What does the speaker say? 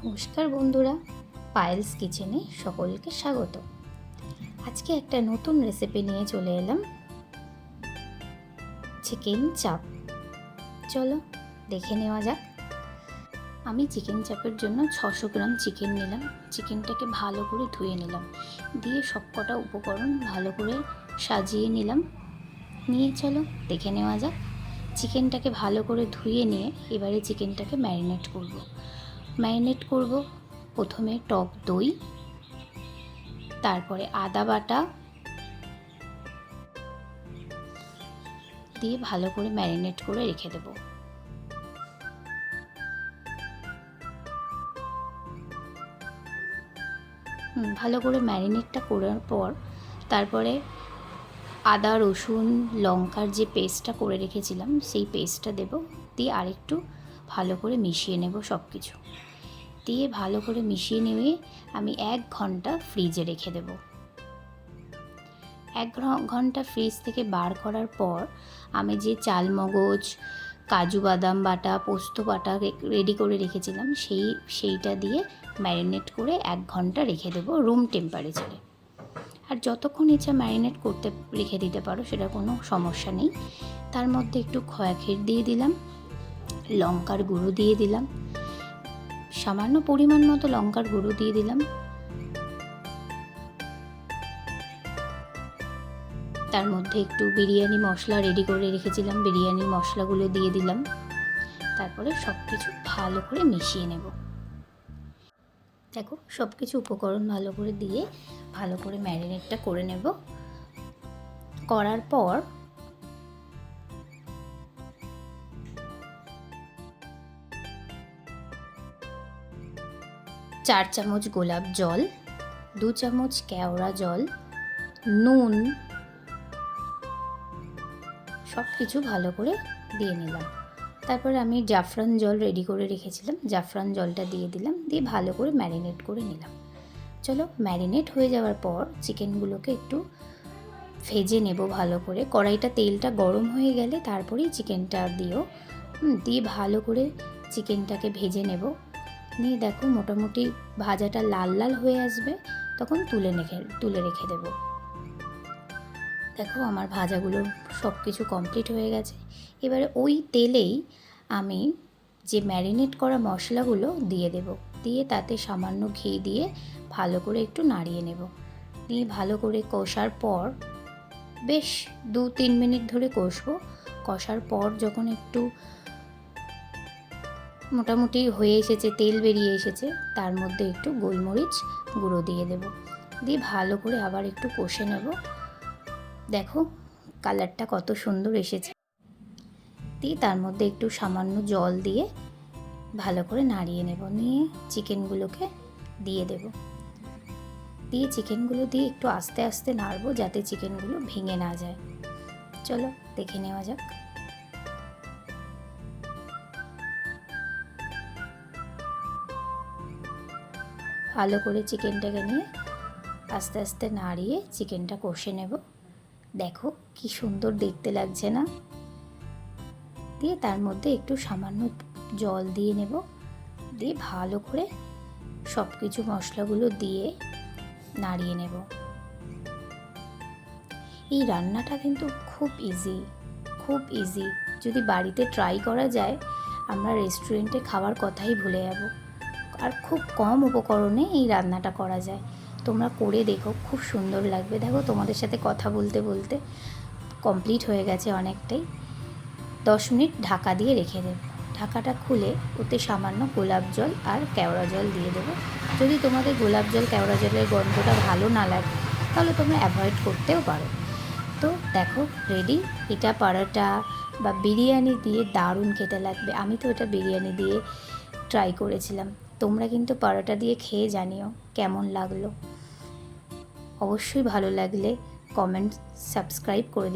নমস্কার বন্ধুরা, পায়েলস কিচেনে সকলকে স্বাগত। আজকে একটা নতুন রেসিপি নিয়ে চলে এলাম, চিকেন চাপ। চলো দেখে নেওয়া যাক। আমি চিকেন চাপের জন্য 600 গ্রাম চিকেন নিলাম। চিকেনটাকে ভালো করে ধুয়ে নিলাম, দিয়ে সবকটা উপকরণ ভালো করে সাজিয়ে নিলাম। নিয়ে চলো দেখে নেওয়া যাক। চিকেনটাকে ভালো করে ধুয়ে নিয়ে এবারে চিকেনটাকে ম্যারিনেট করব। প্রথমে টক দই, তারপরে আদা বাটা দিয়ে ভালো করে ম্যারিনেট করে রেখে দেব। ভালো করে ম্যারিনেটটা করার পর তারপরে আদা রসুন লঙ্কার যে পেস্টটা করে রেখেছিলাম সেই পেস্টটা দেব, দিয়ে আরেকটু ভালো করে মিশিয়ে নেব। সব কিছু দিয়ে ভালো করে মিশিয়ে নিয়ে আমি 1 ঘন্টা ফ্রিজে রেখে দেব। 1 ঘন্টা ফ্রিজ থেকে বার করার পর আমি যে চালমগজ, কাজু বাদাম বাটা, পোস্ত বাটা রেডি করে রেখেছিলাম সেইটা দিয়ে ম্যারিনেট করে 1 ঘন্টা রেখে দেব রুম টেম্পারেচারে। আর যতক্ষণ ইচ্ছা ম্যারিনেট করতে রেখে দিতে পারো, সেটা কোনো সমস্যা নেই। তার মধ্যে একটু খয়াক্ষীর দিয়ে দিলাম, লঙ্কার গুঁড়ো দিয়ে দিলাম, সামান্য পরিমাণ মতো লঙ্কার গুঁড়ো দিয়ে দিলাম। তার মধ্যে একটু বিরিয়ানি মশলা রেডি করে রেখেছিলাম, বিরিয়ানির মশলাগুলো দিয়ে দিলাম। তারপরে সব কিছু ভালো করে মিশিয়ে নেব। দেখো, সব কিছু উপকরণ ভালো করে দিয়ে ভালো করে ম্যারিনেটটা করে নেব। করার পর চার চামচ গোলাপ জল, 2 চামচ কেওড়া জল, নুন, সব কিছু ভালো করে দিয়ে নিলাম। তারপরে আমি জাফরান জল রেডি করে রেখেছিলাম, জাফরান জলটা দিয়ে দিলাম, দিয়ে ভালো করে ম্যারিনেট করে নিলাম। চলো, ম্যারিনেট হয়ে যাওয়ার পর চিকেনগুলোকে একটু ভেজে নেব ভালো করে। কড়াইটা তেলটা গরম হয়ে গেলে তারপরেই চিকেনটা দিয়ে ভালো করে চিকেনটাকে ভেজে নেব। নিয়ে দেখো, মোটামুটি ভাজাটা লাল লাল হয়ে আসবে, তখন তুলে রেখে দেব। দেখো, আমার ভাজাগুলো সব কিছু কমপ্লিট হয়ে গেছে। এবারে ওই তেলেই আমি যে ম্যারিনেট করা মশলাগুলো দিয়ে দেব, দিয়ে তাতে সামান্য ঘি দিয়ে ভালো করে একটু নাড়িয়ে নেব। নিয়ে ভালো করে কষার পর বেশ 2-3 মিনিট ধরে কষবো। কষার পর যখন একটু মোটামুটি হয়ে এসেছে, তেল বেরিয়ে এসেছে, তার মধ্যে একটু গোলমরিচ গুঁড়ো দিয়ে দেব, দিয়ে ভালো করে আবার একটু কষে নেব। দেখো, কালারটা কত সুন্দর এসেছে। দিয়ে তার মধ্যে একটু সামান্য জল দিয়ে ভালো করে নাড়িয়ে নেব। নিয়ে চিকেনগুলোকে দিয়ে দেব, দিয়ে চিকেনগুলো দিয়ে একটু আস্তে আস্তে নাড়বো, যাতে চিকেনগুলো ভেঙে না যায়। চলো দেখে নেওয়া যাক। ভালো করে চিকেনটাকে নিয়ে আস্তে আস্তে নাড়িয়ে চিকেনটা কষে নেব। দেখো কি সুন্দর দেখতে লাগছে না? দিয়ে তার মধ্যে একটু সামান্য জল দিয়ে নেব, দিয়ে ভালো করে সব কিছু মশলাগুলো দিয়ে নাড়িয়ে নেব। এই রান্নাটা কিন্তু খুব ইজি। যদি বাড়িতে ট্রাই করা যায়, আমরা রেস্টুরেন্টে খাওয়ার কথাই ভুলে যাব। আর খুব কম উপকরণে এই রান্নাটা করা যায়। তোমরা করে দেখো, খুব সুন্দর লাগবে। দেখো, তোমাদের সাথে কথা বলতে বলতে কমপ্লিট হয়ে গেছে অনেকটাই। 10 মিনিট ঢাকা দিয়ে রেখে দেব। ঢাকাটা খুলে ওতে সামান্য গোলাপ জল আর কেওড়া জল দিয়ে দেবো। যদি তোমাদের গোলাপ জল কেওড়া জলের গন্ধটা ভালো না লাগে, তাহলে তোমরা অ্যাভয়েড করতেও পারো। তো দেখো, রেডি। এটা পরোটা বা বিরিয়ানি দিয়ে দারুণ খেতে লাগবে। আমি তো এটা বিরিয়ানি দিয়ে ট্রাই করেছিলাম। তোমরা কিন্তু পরোটা দিয়ে খেয়ে জানিও কেমন লাগলো। অবশ্যই ভালো লাগলে কমেন্ট, সাবস্ক্রাইব করে দিও।